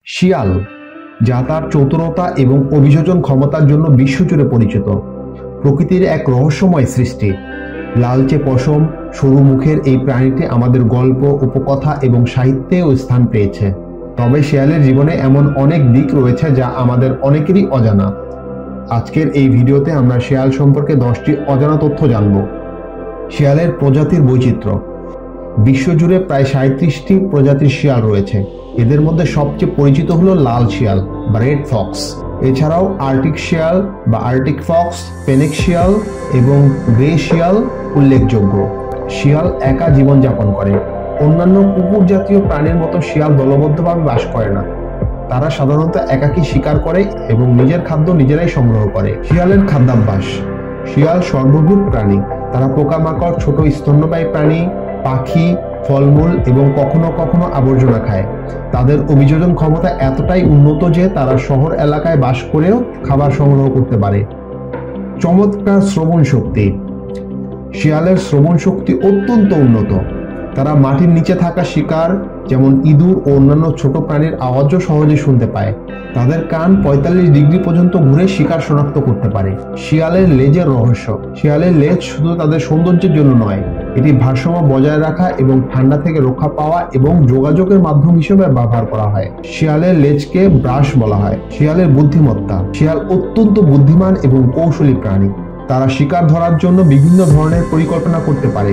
শিয়াল, যা তার চতুরতা এবং অভিযোজন ক্ষমতার জন্য বিশ্বজুড়ে পরিচিত, প্রকৃতির এক রহস্যময় সৃষ্টি। লালচে পশম, সরু মুখের এই প্রাণীটি আমাদের গল্প, উপকথা এবং সাহিত্যেও স্থান পেয়েছে। তবে শিয়ালের জীবনে এমন অনেক দিক রয়েছে যা আমাদের অনেকেরই অজানা। আজকের এই ভিডিওতে আমরা শিয়াল সম্পর্কে 10টি অজানা তথ্য জানব। শিয়ালের প্রজাতির বৈচিত্র্য। বিশ্বজুড়ে প্রায় 37টি প্রজাতির শিয়াল রয়েছে। এদের মধ্যে সবচেয়ে পরিচিত হলো লাল শিয়াল বা রেড ফক্স। এছাড়াও আর্কটিক শিয়াল বা আর্কটিক ফক্স, ফেনেক শিয়াল এবং গ্রে শিয়াল উল্লেখযোগ্য। শিয়াল একা জীবনযাপন করে। অন্যান্য কুকুর জাতীয় প্রাণীর মতো শিয়াল দলবদ্ধভাবে বাস করে না। তারা সাধারণত একাকী শিকার করে এবং নিজের খাদ্য নিজেরাই সংগ্রহ করে। শিয়ালের খাদ্যাভ্যাস। শিয়াল সর্বভূক প্রাণী। তারা পোকামাকড়, ছোট স্তন্যপায়ী প্রাণী, পাখি, ফলমূল এবং কখনো কখনো আবর্জনা খায়। তাদের অভিযোজন ক্ষমতা এতটাই উন্নত যে তারা শহর এলাকায় বাস করেও খাবার সংগ্রহ করতে পারে। চমৎকার শ্রবণ শক্তি। শিয়ালের শ্রবণ শক্তি অত্যন্ত উন্নত। তারা মাটির নিচে থাকা শিকার যেমন ইঁদুর ও অন্যান্য ছোট প্রাণীর আওয়াজও সহজে শুনতে পায়। তাদের কান 45 ডিগ্রি পর্যন্ত ঘুরে শিকার শনাক্ত করতে পারে। শিয়ালের লেজের রহস্য। শিয়ালের লেজ শুধু তাদের সৌন্দর্যের জন্য নয়, এটি ভারসাম্য বজায় রাখা এবং ঠান্ডা থেকে রক্ষা পাওয়া এবং যোগাযোগের মাধ্যম হিসেবে ব্যবহার করা হয়। শিয়ালের লেজকে ব্রাশ বলা হয়। শিয়ালের বুদ্ধিমত্তা। শিয়াল অত্যন্ত বুদ্ধিমান এবং কৌশলী প্রাণী। তারা শিকার ধরার জন্য বিভিন্ন ধরনের পরিকল্পনা করতে পারে।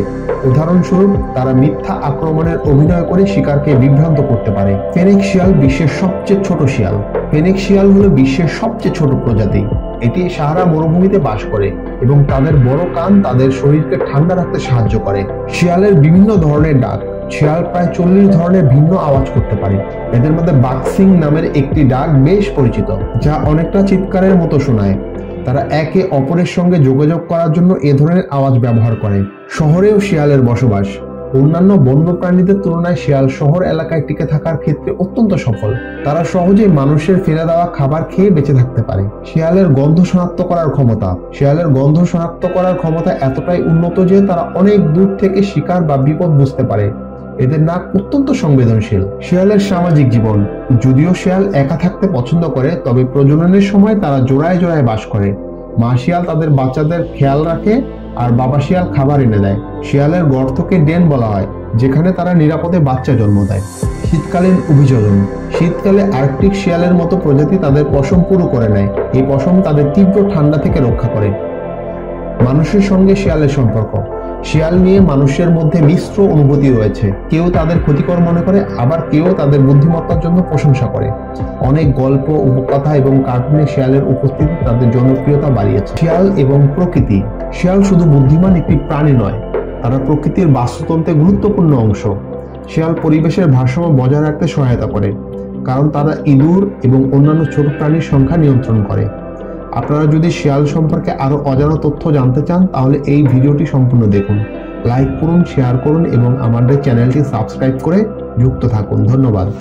উদাহরণস্বরূপ, তারা মিথ্যা আক্রমণের অভিনয় করে শিকারকে বিভ্রান্ত করতে পারে। ফেনেক শিয়াল বিশ্বের সবচেয়ে ছোট শিয়াল। ফেনেক শিয়াল হলো বিশ্বের সবচেয়ে ছোট প্রজাতি। এটি সাহারা মরুভূমিতে বাস করে এবং তাদের বড় কান তাদের শরীরকে ঠান্ডা রাখতে সাহায্য করে। শিয়ালের বিভিন্ন ধরনের ডাক। শিয়াল প্রায় 40 ধরনের ভিন্ন আওয়াজ করতে পারে। এদের মধ্যে বাক্সিং নামের একটি ডাক বেশ পরিচিত, যা অনেকটা চিৎকারের মতো শোনায়। তারা একে অপরের সঙ্গে যোগাযোগ করার জন্য এ ধরনের আওয়াজ ব্যবহার করে। শহরেও শিয়ালের বসবাস। অন্যান্য বন্য প্রাণীদের তুলনায় শিয়াল শহর এলাকায় টিকে থাকার ক্ষেত্রে অত্যন্ত সফল। তারা সহজেই মানুষের ফেলে দেওয়া খাবার খেয়ে বেঁচে থাকতে পারে। শিয়ালের গন্ধ শনাক্ত করার ক্ষমতা। শিয়ালের গন্ধ শনাক্ত করার ক্ষমতা এতটাই উন্নত যে তারা অনেক দূর থেকে শিকার বা বিপদ বুঝতে পারে। এদের নাক অত্যন্ত সংবেদনশীল। শিয়ালের সামাজিক জীবন। যদিও শিয়াল একা থাকতে পছন্দ করে, তবে প্রজননের সময় তারা জোড়ায় জোড়ায় বাস করে। মা শিয়াল তাদের বাচ্চাদের খেয়াল রাখে আর বাবা শিয়াল খাবার এনে দেয়। শিয়ালের গর্তকে ডেন বলা হয়, যেখানে তারা নিরাপদে বাচ্চা জন্ম দেয়। শীতকালীন অভিযোজন। শীতকালে আর্কটিক শিয়ালের মতো প্রজাতি তাদের পশম পুরু করে নেয়। এই পশম তাদের তীব্র ঠান্ডা থেকে রক্ষা করে। মানুষের সঙ্গে শিয়ালের সম্পর্ক। শিয়াল নিয়ে মানুষের মধ্যে মিশ্র অনুভূতি রয়েছে। কেউ তাদের ক্ষতিকর মনে করে, আবার কেউ তাদের বুদ্ধিমত্তার জন্য প্রশংসা করে। অনেক গল্প, উপকথা এবং কার্টুনে শিয়ালের উপস্থিতি তাদের জনপ্রিয়তা বাড়িয়েছে। শিয়াল এবং প্রকৃতি। শিয়াল শুধু বুদ্ধিমান একটি প্রাণী নয়, তারা প্রকৃতির বাস্তুতন্ত্রের গুরুত্বপূর্ণ অংশ। শিয়াল পরিবেশের ভারসাম্য বজায় রাখতে সহায়তা করে, কারণ তারা ইঁদুর এবং অন্যান্য ছোট প্রাণীর সংখ্যা নিয়ন্ত্রণ করে। আপনারা যদি শিয়াল সম্পর্কে আরো অজানা তথ্য জানতে চান, তাহলে এই ভিডিওটি সম্পূর্ণ দেখুন। লাইক করুন, শেয়ার করুন এবং আমাদের চ্যানেলটি সাবস্ক্রাইব করে যুক্ত থাকুন। ধন্যবাদ।